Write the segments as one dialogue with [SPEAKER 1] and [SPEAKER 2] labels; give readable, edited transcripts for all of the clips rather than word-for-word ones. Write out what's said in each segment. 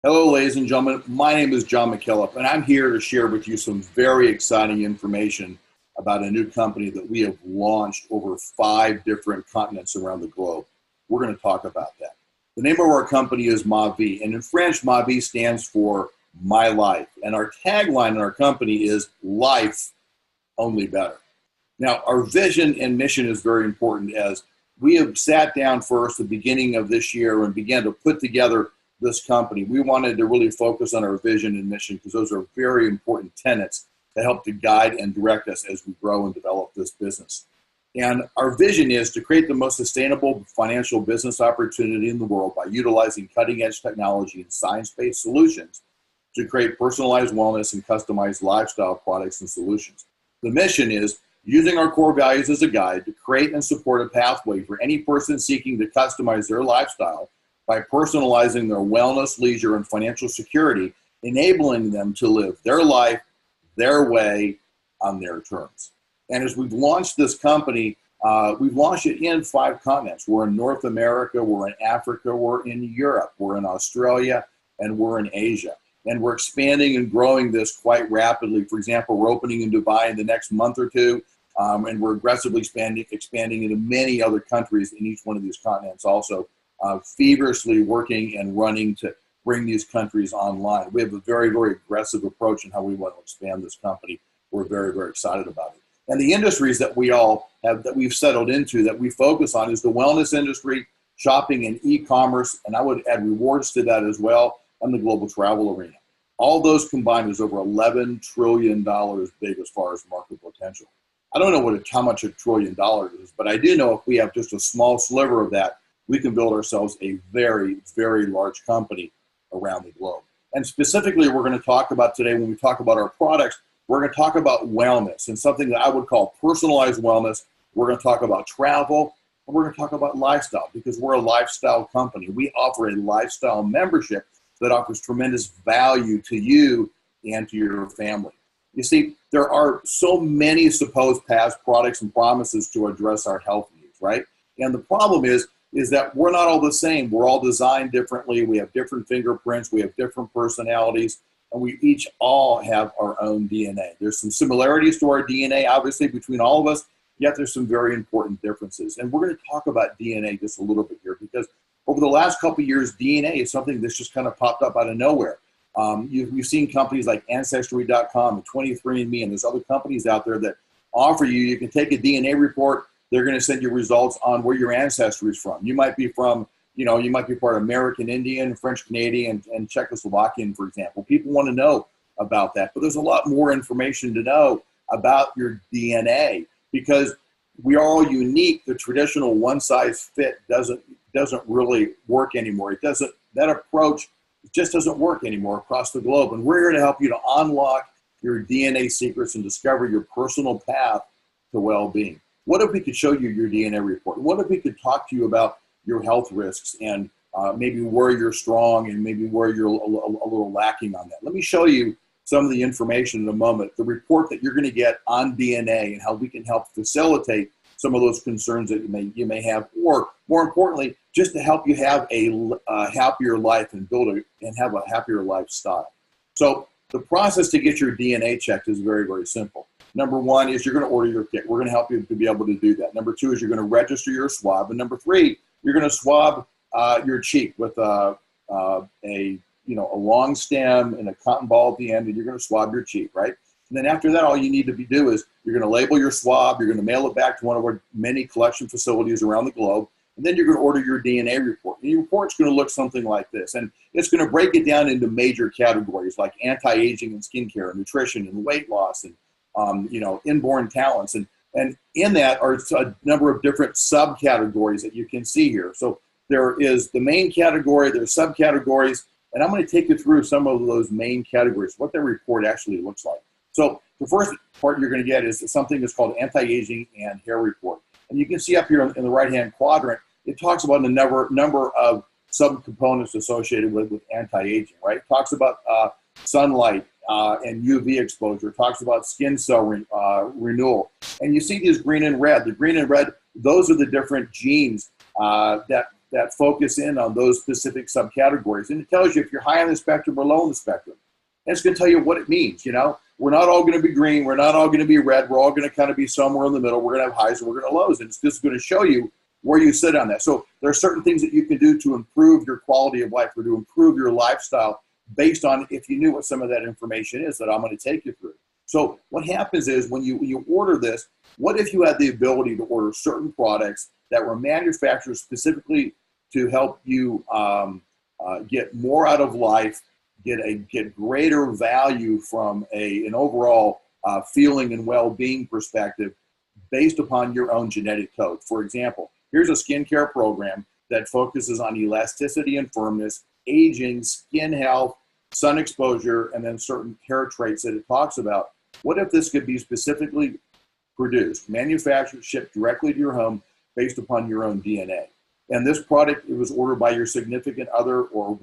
[SPEAKER 1] Hello, ladies and gentlemen. My name is John McKillip, and I'm here to share with you some very exciting information about a new company that we have launched over 5 different continents around the globe. We're going to talk about that. The name of our company is Mavie, and in French, Mavie stands for My Life. And our tagline in our company is Life Only Better. Now, our vision and mission is very important, as we have sat down first at the beginning of this year and began to put together this company. We wanted to really focus on our vision and mission because those are very important tenets that help to guide and direct us as we grow and develop this business. And our vision is to create the most sustainable financial business opportunity in the world by utilizing cutting-edge technology and science-based solutions to create personalized wellness and customized lifestyle products and solutions. The mission is using our core values as a guide to create and support a pathway for any person seeking to customize their lifestyle by personalizing their wellness, leisure, and financial security, enabling them to live their life their way on their terms. And as we've launched this company, we've launched it in 5 continents. We're in North America, we're in Africa, we're in Europe, we're in Australia, and we're in Asia. And we're expanding and growing this quite rapidly. For example, we're opening in Dubai in the next month or two, and we're aggressively expanding into many other countries in each one of these continents also. Feverishly working and running to bring these countries online. We have a very, very aggressive approach in how we want to expand this company. We're very, very excited about it. And the industries that we all have, that we've settled into, that we focus on, is the wellness industry, shopping and e-commerce, and I would add rewards to that as well, and the global travel arena. All those combined is over $11 trillion big as far as market potential. I don't know how much $1 trillion is, but I do know if we have just a small sliver of that, we can build ourselves a very, very large company around the globe. And specifically, we're going to talk about today, when we talk about our products, we're going to talk about wellness and something that I would call personalized wellness. We're going to talk about travel, and we're going to talk about lifestyle, because we're a lifestyle company. We offer a lifestyle membership that offers tremendous value to you and to your family. You see, there are so many supposed past products and promises to address our health needs, right? And the problem is that we're not all the same. We're all designed differently. We have different fingerprints. We have different personalities. And we each all have our own DNA. There's some similarities to our DNA, obviously, between all of us, yet there's some very important differences. And we're going to talk about DNA just a little bit here, because over the last couple of years, DNA is something that's just kind of popped up out of nowhere. You've seen companies like Ancestry.com and 23andMe, and there's other companies out there that offer you can take a DNA report. They're going to send you results on where your ancestry is from. You might be from, you might be part American Indian, French Canadian, and Czechoslovakian, for example. People want to know about that. But there's a lot more information to know about your DNA, because we are all unique. The traditional one-size-fit doesn't really work anymore. That approach just doesn't work anymore across the globe. And we're here to help you to unlock your DNA secrets and discover your personal path to well-being. What if we could show you your DNA report? What if we could talk to you about your health risks and maybe where you're strong and maybe where you're a little lacking on that? Let me show you some of the information in a moment, the report that you're going to get on DNA, and how we can help facilitate some of those concerns that you may have, or more importantly, just to help you have a happier life and have a happier lifestyle. So the process to get your DNA checked is very, very simple. Number 1 is you're going to order your kit. We're going to help you to be able to do that. Number 2 is you're going to register your swab. And number 3, you're going to swab your cheek with a long stem and a cotton ball at the end, and you're going to swab your cheek, right? And then after that, all you need to do is you're going to label your swab. You're going to mail it back to one of our many collection facilities around the globe. And then you're going to order your DNA report. And your report's going to look something like this. And it's going to break it down into major categories like anti-aging and skincare, nutrition and weight loss, and inborn talents. And in that are a number of different subcategories that you can see here. So there is the main category, there's subcategories, and I'm going to take you through some of those main categories, what their report actually looks like. So the first part you're going to get is something that's called anti-aging and hair report. And you can see up here in the right-hand quadrant, it talks about a number of subcomponents associated with anti-aging, right? It talks about sunlight, and UV exposure. It talks about skin cell renewal. And you see these green and red. The green and red, those are the different genes that that focus in on those specific subcategories. And it tells you if you're high on the spectrum or low on the spectrum. And it's going to tell you what it means. You know, we're not all going to be green. We're not all going to be red. We're all going to kind of be somewhere in the middle. We're going to have highs and we're going to have lows. And it's just going to show you where you sit on that. So there are certain things that you can do to improve your quality of life or to improve your lifestyle based on if you knew what some of that information is that I'm going to take you through. So what happens is when you order this, what if you had the ability to order certain products that were manufactured specifically to help you get more out of life, get greater value from an overall feeling and well-being perspective based upon your own genetic code. For example, here's a skincare program that focuses on elasticity and firmness, aging, skin health, sun exposure, and then certain hair traits that it talks about. What if this could be specifically produced, manufactured, shipped directly to your home based upon your own DNA? And this product, it was ordered by your significant other or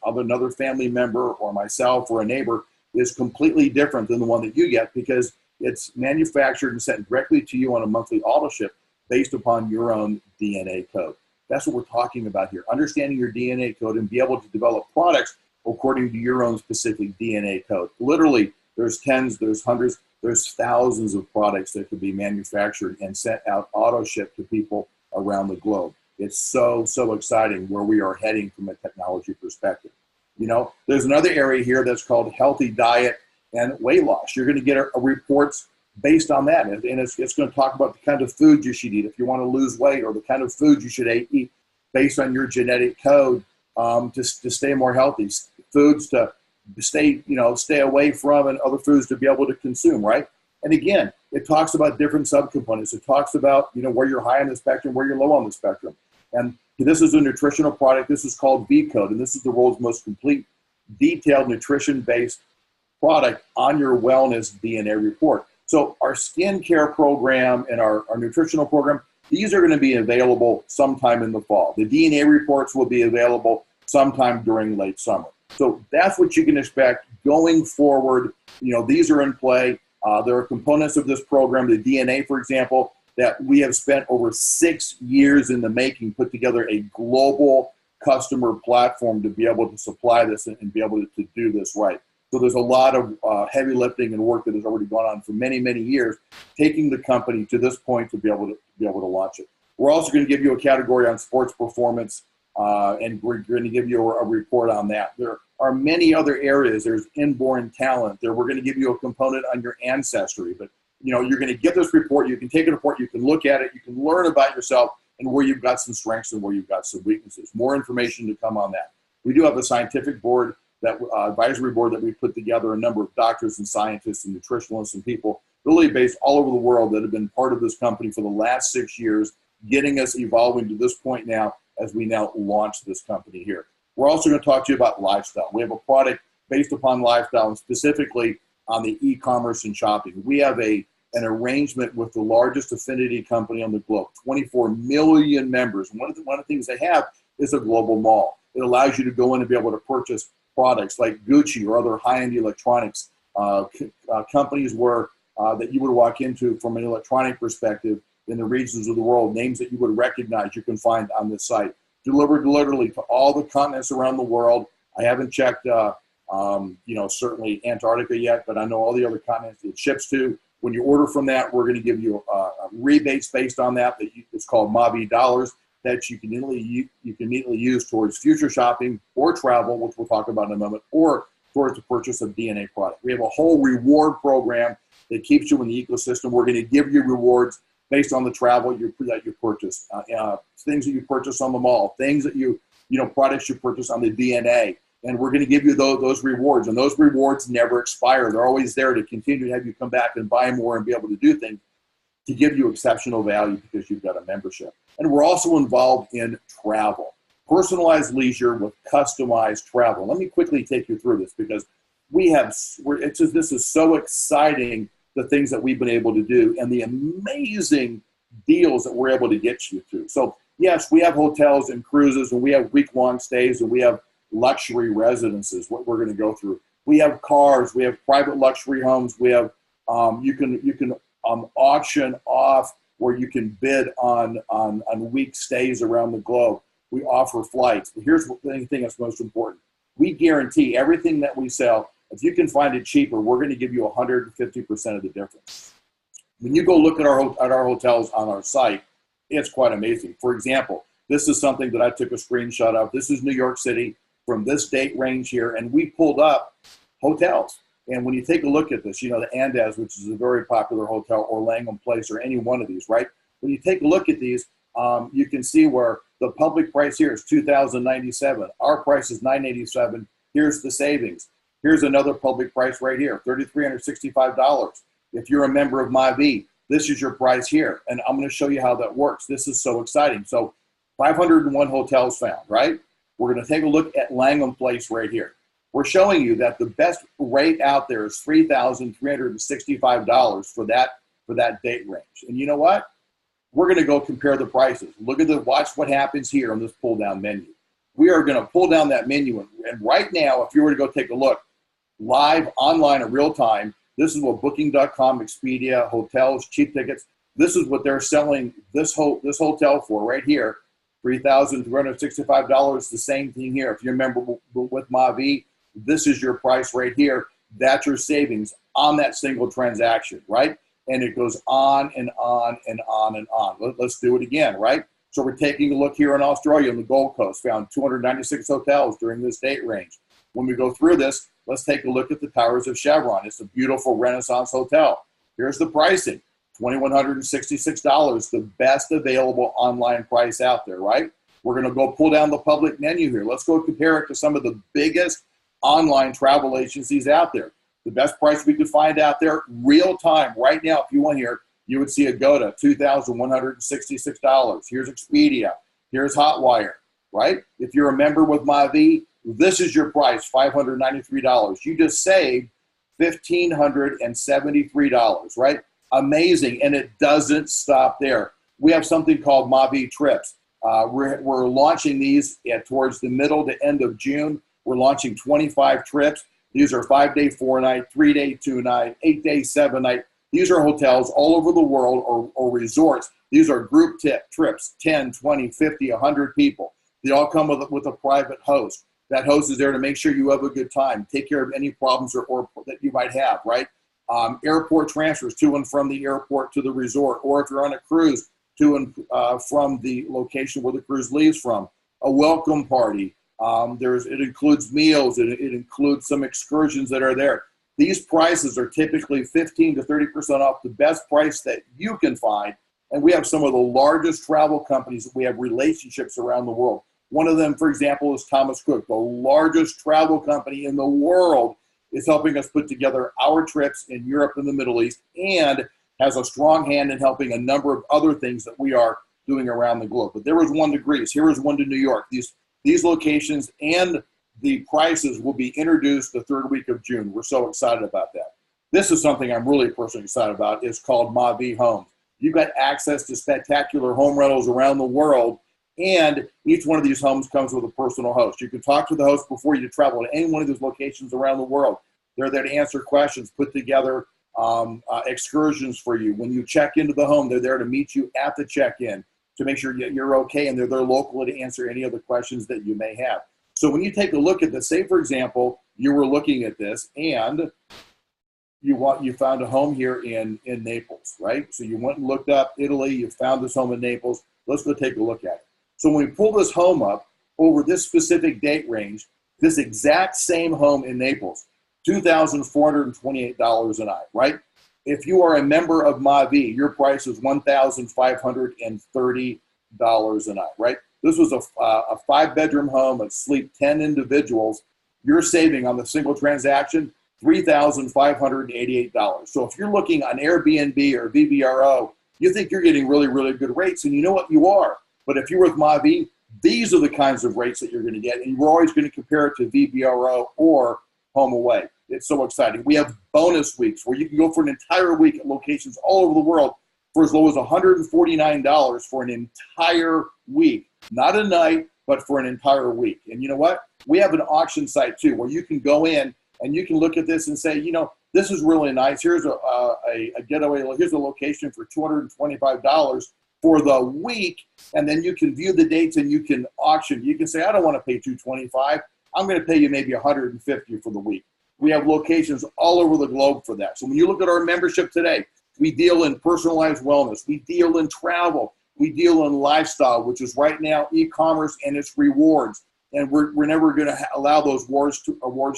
[SPEAKER 1] another family member or myself or a neighbor, is completely different than the one that you get because it's manufactured and sent directly to you on a monthly auto ship based upon your own DNA code. That's what we're talking about here. Understanding your DNA code and be able to develop products according to your own specific DNA code. Literally, there's tens, there's hundreds, there's thousands of products that could be manufactured and sent out auto ship to people around the globe. It's so exciting where we are heading from a technology perspective. You know, there's another area here that's called healthy diet and weight loss. You're going to get a reports based on that. And it's going to talk about the kind of food you should eat if you want to lose weight, or the kind of food you should eat based on your genetic code to stay more healthy. Foods to stay away from, and other foods to be able to consume, right? And again, it talks about different subcomponents. It talks about, where you're high on the spectrum, where you're low on the spectrum. And this is a nutritional product. This is called V-Code, and this is the world's most complete, detailed, nutrition-based product on your wellness DNA report. So our skincare program and our nutritional program, these are going to be available sometime in the fall. The DNA reports will be available sometime during late summer. So that's what you can expect going forward. These are in play. There are components of this program, the DNA, for example, that we have spent over 6 years in the making, put together a global customer platform to be able to supply this and be able to do this right. So there's a lot of heavy lifting and work that has already gone on for many, many years, taking the company to this point to be able to launch it. We're also going to give you a category on sports performance, and we're going to give you a report on that. There are many other areas. There's inborn talent. We're going to give you a component on your ancestry. But you're going to get this report. You can take a report. You can look at it. You can learn about yourself and where you've got some strengths and where you've got some weaknesses. More information to come on that. We do have a scientific board, that advisory board that we put together, a number of doctors and scientists and nutritionalists and people really based all over the world that have been part of this company for the last 6 years, getting us evolving to this point now as we now launch this company here. We're also going to talk to you about lifestyle. We have a product based upon lifestyle and specifically on the e-commerce and shopping. We have an arrangement with the largest affinity company on the globe, 24 million members. And one of the things they have is a global mall. It allows you to go in and be able to purchase products like Gucci or other high-end electronics companies where that you would walk into from an electronic perspective in the regions of the world, names that you would recognize you can find on this site. Delivered literally to all the continents around the world. I haven't checked, certainly Antarctica yet, but I know all the other continents it ships to. When you order from that, we're going to give you rebates based on that. It's called Mavie dollars that you can immediately use towards future shopping or travel, which we'll talk about in a moment, or towards the purchase of DNA product. We have a whole reward program that keeps you in the ecosystem. We're going to give you rewards based on the travel that you purchase, things that you purchase on the mall, things that products you purchase on the DNA. And we're going to give you those rewards. And those rewards never expire. They're always there to continue to have you come back and buy more and be able to do things to give you exceptional value because you've got a membership. And we're also involved in travel, personalized leisure with customized travel. Let me quickly take you through this because this is so exciting, the things that we've been able to do and the amazing deals that we're able to get you to. So yes, we have hotels and cruises and we have week-long stays and we have luxury residences, what we're going to go through. We have cars, we have private luxury homes, we have, you can auction off where you can bid on week stays around the globe. We offer flights. But here's the thing that's most important. We guarantee everything that we sell. If you can find it cheaper, we're going to give you 150% of the difference. When you go look at our hotels on our site, it's quite amazing. For example, this is something that I took a screenshot of. This is New York City from this date range here, and we pulled up hotels. And when you take a look at this, you know, the Andes, which is a very popular hotel, or Langham Place, or any one of these, right? When you take a look at these, you can see where the public price here is $2,097. Our price is $987. Here's the savings. Here's another public price right here, $3,365. If you're a member of Mavie, this is your price here. And I'm going to show you how that works. This is so exciting. So 501 hotels found, right? We're going to take a look at Langham Place right here. We're showing you that the best rate out there is $3,365 for that date range. And you know what? We're going to go compare the prices. Watch what happens here on this pull down menu. We are going to pull down that menu. And right now, if you were to go take a look live online in real time, this is what Booking.com, Expedia, hotels, cheap tickets, this is what they're selling this hotel for right here, $3,365. The same thing here. If you're a member with Mavie, this is your price right here. That's your savings on that single transaction, right? And it goes on and on and on and on. Let's do it again, right? So we're taking a look here in Australia on the Gold Coast, found 296 hotels during this date range. When we go through this, let's take a look at the Towers of Chevron. It's a beautiful Renaissance hotel. Here's the pricing, $2,166, the best available online price out there, right? We're going to go pull down the public menu here. Let's go compare it to some of the biggest online travel agencies out there. The best price we could find out there, real time, right now, if you want here, you would see Agoda, $2,166. Here's Expedia. Here's Hotwire, right? If you're a member with Mavie, this is your price, $593. You just saved $1,573, right? Amazing, and it doesn't stop there. We have something called Mavie Trips. We're launching these towards the middle to end of June. We're launching 25 trips. These are 5-day, 4-night, 3-day, 2-night, 8-day, 7-night. These are hotels all over the world or resorts. These are group trips, 10, 20, 50, 100 people. They all come with a private host. That host is there to make sure you have a good time, take care of any problems or that you might have, right? Airport transfers to and from the airport to the resort, or if you're on a cruise, to and from the location where the cruise leaves from. A welcome party. It includes meals. It includes some excursions that are there. These prices are typically 15 to 30% off the best price that you can find. And we have some of the largest travel companies that we have relationships around the world. One of them, for example, is Thomas Cook, the largest travel company in the world, is helping us put together our trips in Europe and the Middle East, and has a strong hand in helping a number of other things that we are doing around the globe. But there was one to Greece. Here was one to New York. These locations and the prices will be introduced the third week of June. We're so excited about that. This is something I'm really personally excited about. It's called Mavie Homes. You've got access to spectacular home rentals around the world, and each one of these homes comes with a personal host. You can talk to the host before you travel to any one of these locations around the world. They're there to answer questions, put together excursions for you. When you check into the home, they're there to meet you at the check-in to make sure you're okay, and they're there locally to answer any of the questions that you may have. So when you take a look at this, say, for example, you were looking at this and you found a home here in Naples, right? So you went and looked up Italy, you found this home in Naples. Let's go take a look at it. So when we pull this home up over this specific date range, this exact same home in Naples, $2,428 a night, right? If you are a member of Mavie, your price is $1,530 a night, right? This was a 5-bedroom home that sleep 10 individuals. You're saving on the single transaction $3,588. So if you're looking on Airbnb or VVRO, you think you're getting really, really good rates, and you know what, you are. But if you're with Mavie, these are the kinds of rates that you're going to get, and we're always going to compare it to VVRO or Home Away. It's so exciting. We have bonus weeks where you can go for an entire week at locations all over the world for as low as $149 for an entire week. Not a night, but for an entire week. And you know what? We have an auction site too where you can go in and you can look at this and say, you know, this is really nice. Here's a getaway. Here's a location for $225. for the week, and then you can view the dates and you can auction. You can say, I don't want to pay $225. I'm going to pay you maybe $150 for the week. We have locations all over the globe for that. So when you look at our membership today, we deal in personalized wellness. We deal in travel. We deal in lifestyle, which is right now e-commerce and its rewards. And we're never going to allow those awards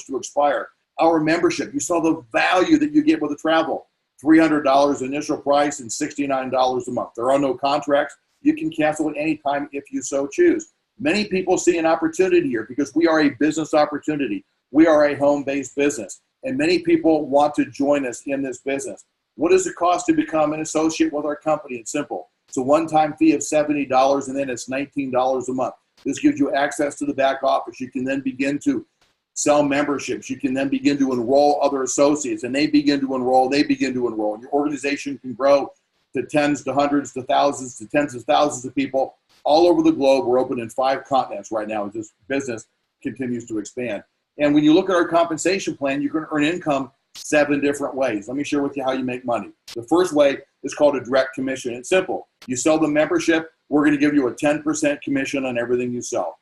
[SPEAKER 1] to expire. Our membership, you saw the value that you get with the travel. $300 initial price and $69 a month. There are no contracts. You can cancel at any time if you so choose. Many people see an opportunity here because we are a business opportunity. We are a home-based business, and many people want to join us in this business. What does it cost to become an associate with our company? It's simple. It's a one-time fee of $70, and then it's $19 a month. This gives you access to the back office. You can then begin to sell memberships. You can then begin to enroll other associates, and they begin to enroll, and your organization can grow to tens, to hundreds, to thousands, to tens of thousands of people all over the globe. We're open in 5 continents right now as this business continues to expand. And when you look at our compensation plan, you can earn income 7 different ways. Let me share with you how you make money. The first way is called a direct commission. It's simple. You sell the membership, we're going to give you a 10% commission on everything you sell.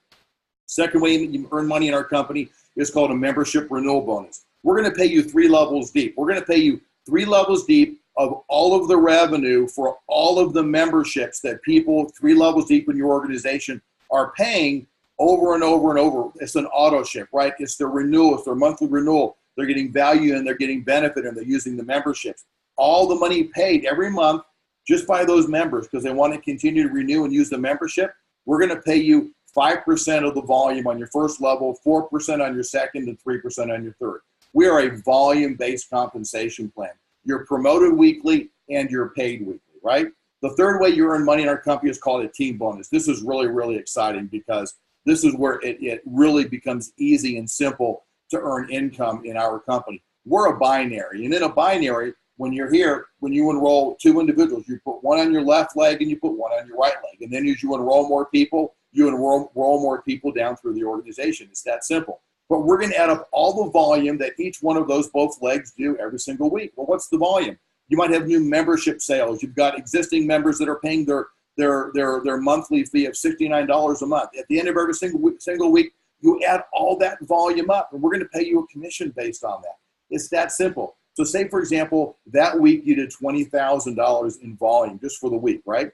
[SPEAKER 1] Second way that you earn money in our company is called a membership renewal bonus. We're going to pay you 3 levels deep. We're going to pay you 3 levels deep of all of the revenue for all of the memberships that people 3 levels deep in your organization are paying over and over and over. It's an auto ship, right? It's their renewal, it's their monthly renewal. They're getting value and they're getting benefit and they're using the memberships. All the money paid every month just by those members because they want to continue to renew and use the membership, we're going to pay you 5% of the volume on your first level, 4% on your second, and 3% on your third. We are a volume-based compensation plan. You're promoted weekly and you're paid weekly, right? The third way you earn money in our company is called a team bonus. This is really, really exciting because this is where it really becomes easy and simple to earn income in our company. We're a binary, and in a binary, when you're here, when you enroll 2 individuals, you put one on your left leg and you put one on your right leg. And then as you enroll more people, you enroll more people down through the organization. It's that simple. But we're going to add up all the volume that each one of those both legs do every single week. Well, what's the volume? You might have new membership sales. You've got existing members that are paying their monthly fee of $69 a month. At the end of every single week, you add all that volume up, and we're going to pay you a commission based on that. It's that simple. So say, for example, that week you did $20,000 in volume just for the week, right?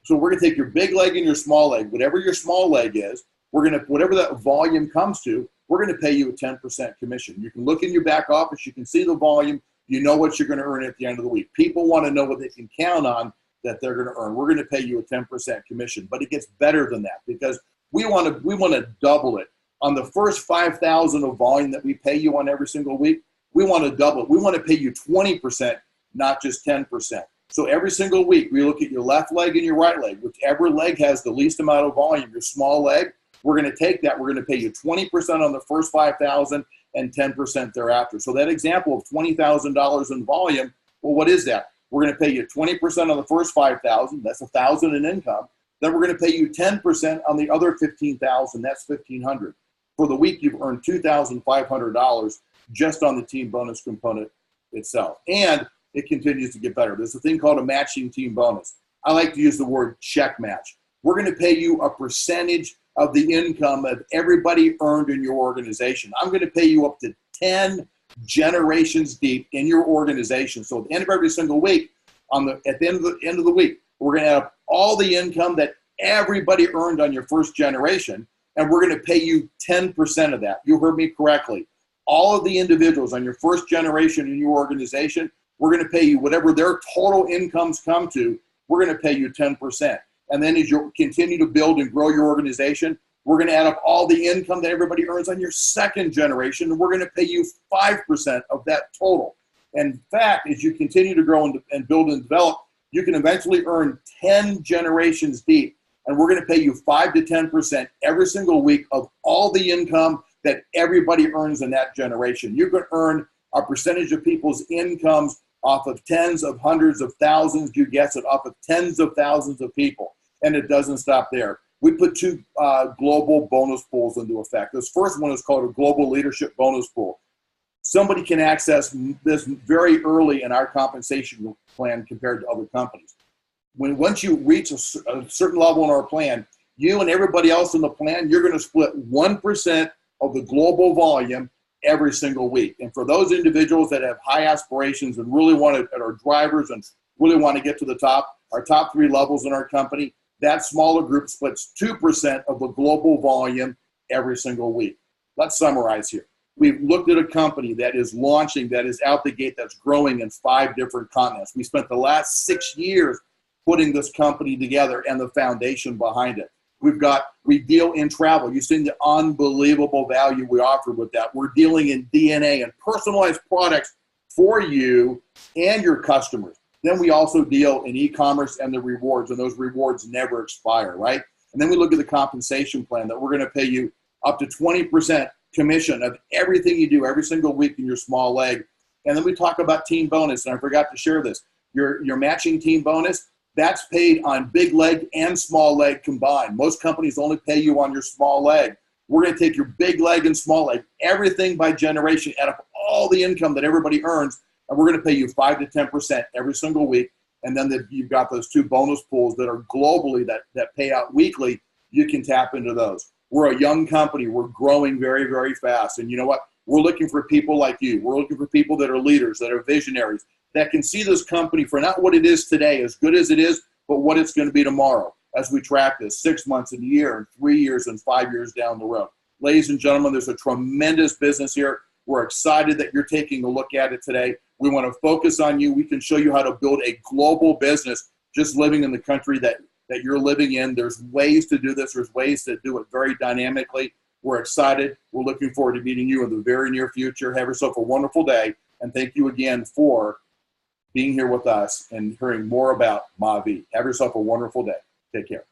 [SPEAKER 1] So we're going to take your big leg and your small leg, whatever your small leg is, whatever that volume comes to, we're going to pay you a 10% commission. You can look in your back office, you can see the volume, you know what you're going to earn at the end of the week. People want to know what they can count on that they're going to earn. We're going to pay you a 10% commission, but it gets better than that because we want to double it. On the first 5,000 of volume that we pay you on every single week, we want to double it. We want to pay you 20%, not just 10%. So every single week, we look at your left leg and your right leg. Whichever leg has the least amount of volume, your small leg, we're going to take that. We're going to pay you 20% on the first 5,000 and 10% thereafter. So that example of $20,000 in volume, well, what is that? We're going to pay you 20% on the first 5,000. That's $1,000 in income. Then we're going to pay you 10% on the other 15,000. That's $1,500. For the week, you've earned $2,500 just on the team bonus component itself. And it continues to get better. There's a thing called a matching team bonus. I like to use the word check match. We're going to pay you a percentage of the income of everybody earned in your organization. I'm going to pay you up to 10 generations deep in your organization. So at the end of every single week, at the end of the week, we're going to have all the income that everybody earned on your first generation, and we're going to pay you 10% of that. You heard me correctly. All of the individuals on your first generation in your organization, we're going to pay you whatever their total incomes come to, we're going to pay you 10%. And then as you continue to build and grow your organization, we're going to add up all the income that everybody earns on your second generation, and we're going to pay you 5% of that total. And in fact, as you continue to grow and build and develop, you can eventually earn 10 generations deep, and we're going to pay you 5 to 10% every single week of all the income that everybody earns in that generation. You can earn a percentage of people's incomes off of tens of hundreds of thousands, you guess it, off of tens of thousands of people. And it doesn't stop there. We put 2 global bonus pools into effect. This first one is called a global leadership bonus pool. Somebody can access this very early in our compensation plan compared to other companies. once you reach a certain level in our plan, you and everybody else in the plan, you're going to split 1% of the global volume every single week. And for those individuals that have high aspirations and really want to, that are drivers and really want to get to the top, our top 3 levels in our company, that smaller group splits 2% of the global volume every single week. Let's summarize here. We've looked at a company that is launching, that is out the gate, that's growing in 5 different continents. We spent the last 6 years putting this company together and the foundation behind it. We deal in travel. You've seen the unbelievable value we offer with that. We're dealing in DNA and personalized products for you and your customers. Then we also deal in e-commerce and the rewards, and those rewards never expire, right? And then we look at the compensation plan that we're going to pay you up to 20% commission of everything you do every single week in your small leg. And then we talk about team bonus, and I forgot to share this. Your matching team bonus, that's paid on big leg and small leg combined. Most companies only pay you on your small leg. We're going to take your big leg and small leg, everything by generation, add up all the income that everybody earns, and we're going to pay you 5 to 10% every single week. And then you've got those 2 bonus pools that are globally that pay out weekly. You can tap into those. We're a young company. We're growing very, very fast. And you know what? We're looking for people like you. We're looking for people that are leaders, that are visionaries, that can see this company for not what it is today, as good as it is, but what it's going to be tomorrow as we track this 6 months and a year and 3 years and 5 years down the road. Ladies and gentlemen, there's a tremendous business here. We're excited that you're taking a look at it today. We want to focus on you. We can show you how to build a global business just living in the country that you're living in. There's ways to do this. There's ways to do it very dynamically. We're excited. We're looking forward to meeting you in the very near future. Have yourself a wonderful day. And thank you again for being here with us and hearing more about Mavie. Have yourself a wonderful day. Take care.